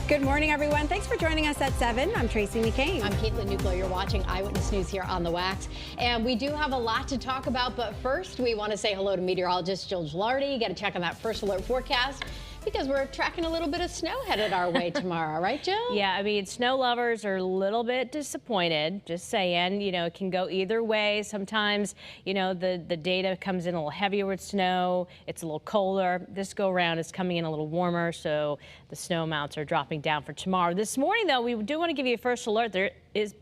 Good morning, everyone. Thanks for joining us at 7. I'm Tracey McCain. I'm Nuclo. You're watching Eyewitness News here on the Wax. And we do have a lot to talk about, but first we want to say hello to meteorologist Jill Gilardi. You got to check on that first alert forecast because we're tracking a little bit of snow headed our way tomorrow, right, Jill? Yeah, I mean, snow lovers are a little bit disappointed, just saying. You know, it can go either way. Sometimes, you know, the data comes in a little heavier with snow. It's a little colder. This go around it's coming in a little warmer, so the snow amounts are dropping down for tomorrow. This morning, though, we do want to give you a first alert. There is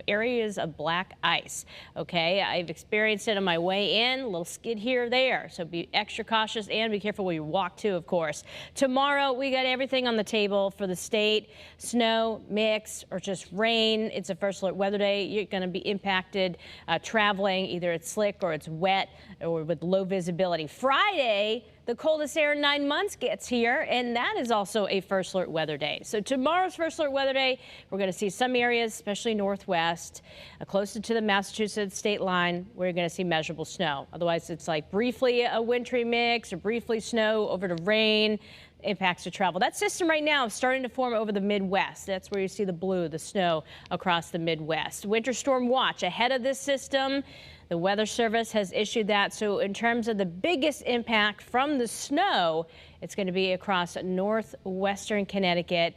areas of black ice. Okay, I've experienced it on my way in, a little skid here or there. So be extra cautious and be careful where you walk too, of course. Tomorrow, we got everything on the table for the state. Snow, mix, or just rain. It's a first alert weather day. You're going to be impacted traveling. Either it's slick or it's wet or with low visibility. Friday, the coldest air in 9 months gets here, and that is also a first alert weather day. So tomorrow's first alert weather day, we're going to see some areas, especially northwest, closer to the Massachusetts state line, where you're going to see measurable snow. Otherwise, it's like briefly a wintry mix or briefly snow over to rain. Impacts to travel. That system right now is starting to form over the Midwest. That's where you see the blue, the snow across the Midwest. Winter storm watch ahead of this system. The Weather Service has issued that. So in terms of the biggest impact from the snow, it's going to be across northwestern Connecticut,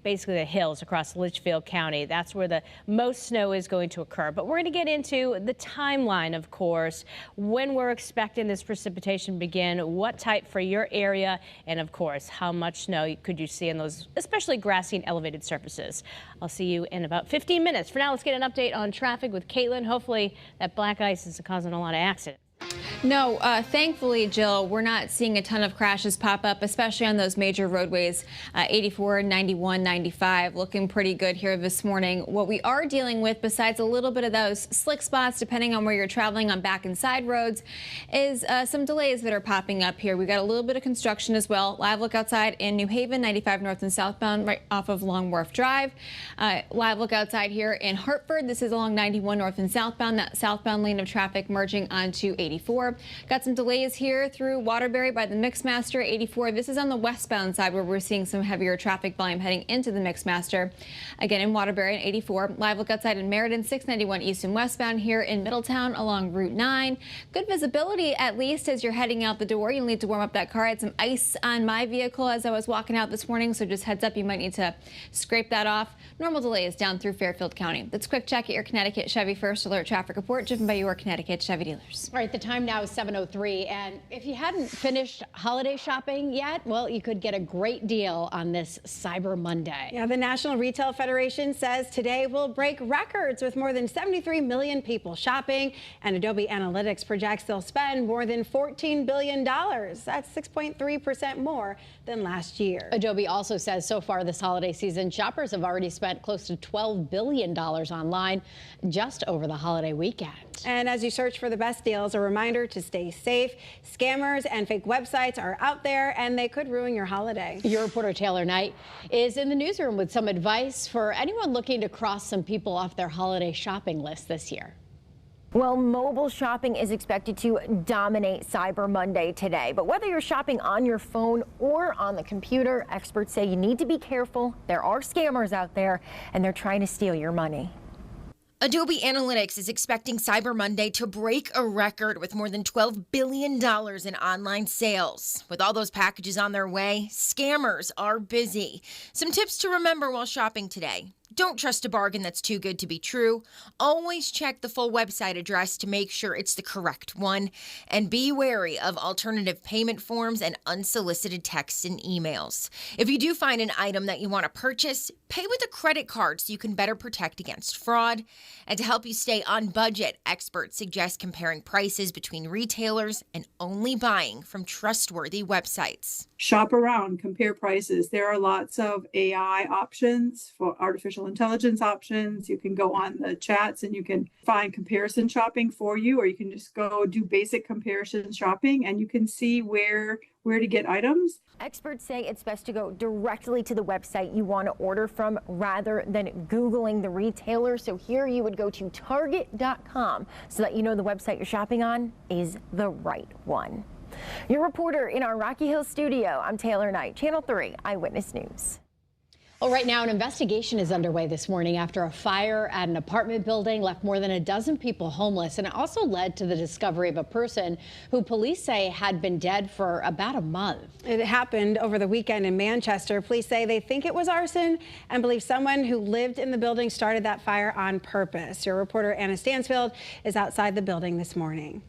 basically the hills across Litchfield County. That's where the most snow is going to occur. But we're going to get into the timeline, of course, when we're expecting this precipitation to begin, what type for your area, and of course, how much snow could you see in those, especially grassy and elevated surfaces. I'll see you in about 15 minutes. For now, let's get an update on traffic with Caitlin. Hopefully that black ice is causing a lot of accidents. No, thankfully, Jill, we're not seeing a ton of crashes pop up, especially on those major roadways, 84, 91, 95, looking pretty good here this morning. What we are dealing with, besides a little bit of those slick spots, depending on where you're traveling on back and side roads, is some delays that are popping up here. We got a little bit of construction as well. Live look outside in New Haven, 95 north and southbound, right off of Long Wharf Drive. Live look outside here in Hartford. This is along 91 north and southbound, that southbound lane of traffic merging onto 84. Got some delays here through Waterbury by the Mixmaster 84. This is on the westbound side where we're seeing some heavier traffic volume heading into the Mixmaster. Again, in Waterbury and 84. Live look outside in Meriden, 691 east and westbound here in Middletown along Route 9. Good visibility, at least as you're heading out the door. You'll need to warm up that car. I had some ice on my vehicle as I was walking out this morning, so just heads up, you might need to scrape that off. Normal delays down through Fairfield County. That's a quick check at your Connecticut Chevy First Alert traffic report driven by your Connecticut Chevy dealers. All right, the time now is 7:03, and if you hadn't finished holiday shopping yet, well, you could get a great deal on this Cyber Monday. Yeah, the National Retail Federation says today will break records with more than 73 million people shopping, and Adobe Analytics projects they'll spend more than $14 billion. That's 6.3% more than last year. Adobe also says so far this holiday season, shoppers have already spent close to $12 billion online just over the holiday weekend. And as you search for the best deals, a reminder to stay safe. Scammers and fake websites are out there, and they could ruin your holiday. Your reporter Taylor Knight is in the newsroom with some advice for anyone looking to cross some people off their holiday shopping list this year. Well, mobile shopping is expected to dominate Cyber Monday today. But whether you're shopping on your phone or on the computer, experts say you need to be careful. There are scammers out there, and they're trying to steal your money. Adobe Analytics is expecting Cyber Monday to break a record with more than $12 billion in online sales. With all those packages on their way, scammers are busy. Some tips to remember while shopping today. Don't trust a bargain that's too good to be true. Always check the full website address to make sure it's the correct one. And be wary of alternative payment forms and unsolicited texts and emails. If you do find an item that you want to purchase, pay with a credit card so you can better protect against fraud. And to help you stay on budget, experts suggest comparing prices between retailers and only buying from trustworthy websites. Shop around, compare prices. There are lots of AI options for artificial intelligence options. You can go on the chats and you can find comparison shopping for you, or you can just go do basic comparison shopping and you can see where to get items. Experts say it's best to go directly to the website you want to order from rather than Googling the retailer. So here you would go to Target.com so that you know the website you're shopping on is the right one. Your reporter in our Rocky Hill studio, I'm Taylor Knight, Channel 3 Eyewitness News. Well, right now, an investigation is underway this morning after a fire at an apartment building left more than a dozen people homeless. And it also led to the discovery of a person who police say had been dead for about a month. It happened over the weekend in Manchester. Police say they think it was arson and believe someone who lived in the building started that fire on purpose. Your reporter Anna Stansfield is outside the building this morning.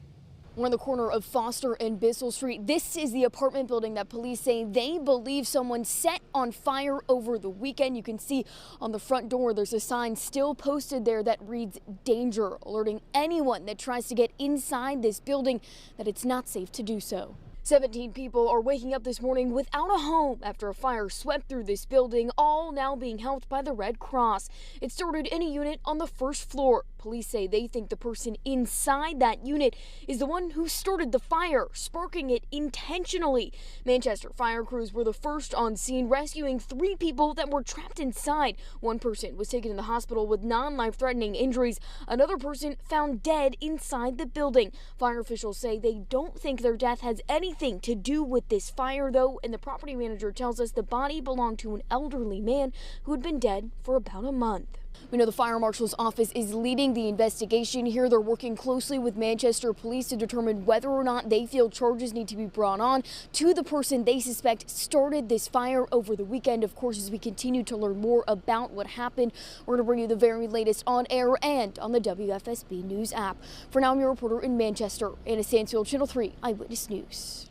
We're on the corner of Foster and Bissell Street. This is the apartment building that police say they believe someone set on fire over the weekend. You can see on the front door there's a sign still posted there that reads "Danger," alerting anyone that tries to get inside this building that it's not safe to do so. 17 people are waking up this morning without a home after a fire swept through this building, all now being helped by the Red Cross. It started in a unit on the first floor. Police say they think the person inside that unit is the one who started the fire, sparking it intentionally. Manchester fire crews were the first on scene, rescuing 3 people that were trapped inside. One person was taken to the hospital with non-life-threatening injuries. Another person found dead inside the building. Fire officials say they don't think their death has anything to do with this fire, though, and the property manager tells us the body belonged to an elderly man who had been dead for about a month. We know the fire marshal's office is leading the investigation here. They're working closely with Manchester police to determine whether or not they feel charges need to be brought on to the person they suspect started this fire over the weekend. Of course, as we continue to learn more about what happened, we're going to bring you the very latest on air and on the WFSB News app. For now, I'm your reporter in Manchester, Anna Stansfield, Channel 3 Eyewitness News.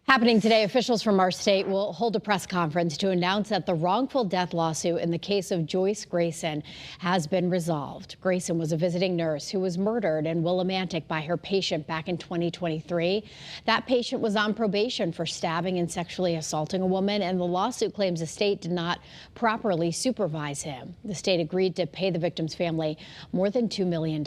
Happening today, officials from our state will hold a press conference to announce that the wrongful death lawsuit in the case of Joyce Grayson has been resolved. Grayson was a visiting nurse who was murdered in Willimantic by her patient back in 2023. That patient was on probation for stabbing and sexually assaulting a woman, and the lawsuit claims the state did not properly supervise him. The state agreed to pay the victim's family more than $2 million.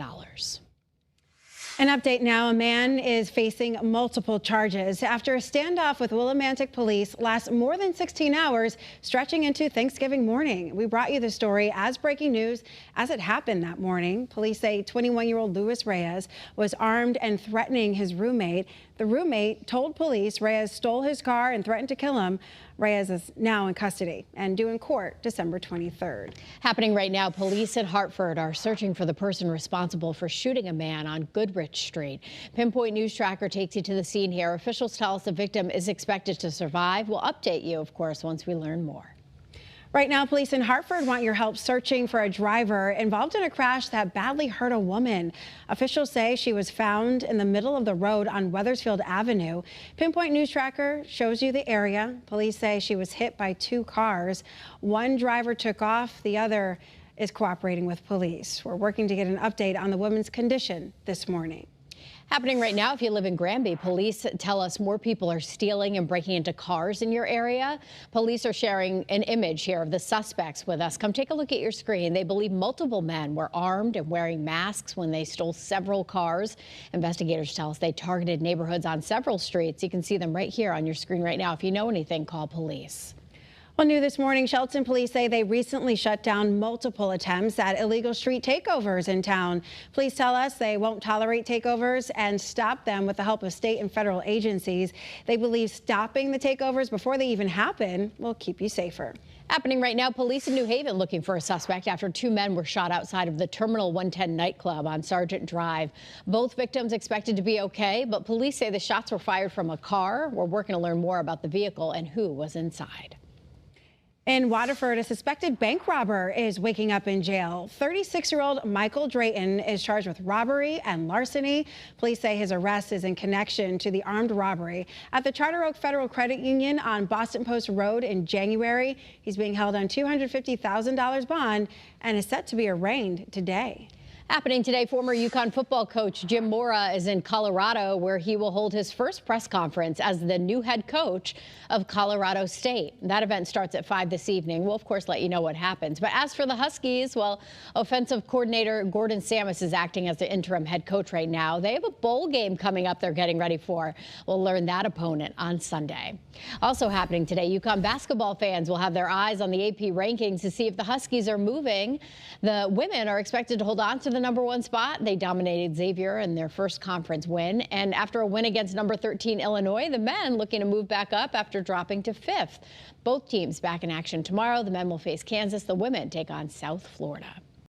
An update now. A man is facing multiple charges after a standoff with Willimantic police lasts more than 16 hours, stretching into Thanksgiving morning. We brought you the story as breaking news as it happened that morning. Police say 21-year-old Luis Reyes was armed and threatening his roommate. The roommate told police Reyes stole his car and threatened to kill him. Reyes is now in custody and due in court December 23rd. Happening right now, police in Hartford are searching for the person responsible for shooting a man on Goodrich Street. Pinpoint News Tracker takes you to the scene here. Officials tell us the victim is expected to survive. We'll update you, of course, once we learn more. Right now, police in Hartford want your help searching for a driver involved in a crash that badly hurt a woman. Officials say she was found in the middle of the road on Weathersfield Avenue. Pinpoint News Tracker shows you the area. Police say she was hit by 2 cars. One driver took off. The other is cooperating with police. We're working to get an update on the woman's condition this morning. Happening right now, if you live in Granby, police tell us more people are stealing and breaking into cars in your area. Police are sharing an image here of the suspects with us. Come take a look at your screen. They believe multiple men were armed and wearing masks when they stole several cars. Investigators tell us they targeted neighborhoods on several streets. You can see them right here on your screen right now. If you know anything, call police. Well, new this morning, Shelton police say they recently shut down multiple attempts at illegal street takeovers in town. Police tell us they won't tolerate takeovers and stop them with the help of state and federal agencies. They believe stopping the takeovers before they even happen will keep you safer. Happening right now, police in New Haven looking for a suspect after 2 men were shot outside of the Terminal 110 nightclub on Sargent Drive. Both victims expected to be okay, but police say the shots were fired from a car. We're working to learn more about the vehicle and who was inside. In Waterford, a suspected bank robber is waking up in jail. 36-year-old Michael Drayton is charged with robbery and larceny. Police say his arrest is in connection to the armed robbery at the Charter Oak Federal Credit Union on Boston Post Road in January. He's being held on $250,000 bond and is set to be arraigned today. Happening today, former UConn football coach Jim Mora is in Colorado, where he will hold his first press conference as the new head coach of Colorado State. That event starts at 5 this evening. We'll, of course, let you know what happens. But as for the Huskies, well, offensive coordinator Gordon Samus is acting as the interim head coach right now. They have a bowl game coming up they're getting ready for. We'll learn that opponent on Sunday. Also happening today, UConn basketball fans will have their eyes on the AP rankings to see if the Huskies are moving. The women are expected to hold on to the #1 spot. They dominated Xavier in their first conference win. And after a win against number 13 Illinois, the men looking to move back up after dropping to 5th. Both teams back in action tomorrow. The men will face Kansas. The women take on South Florida.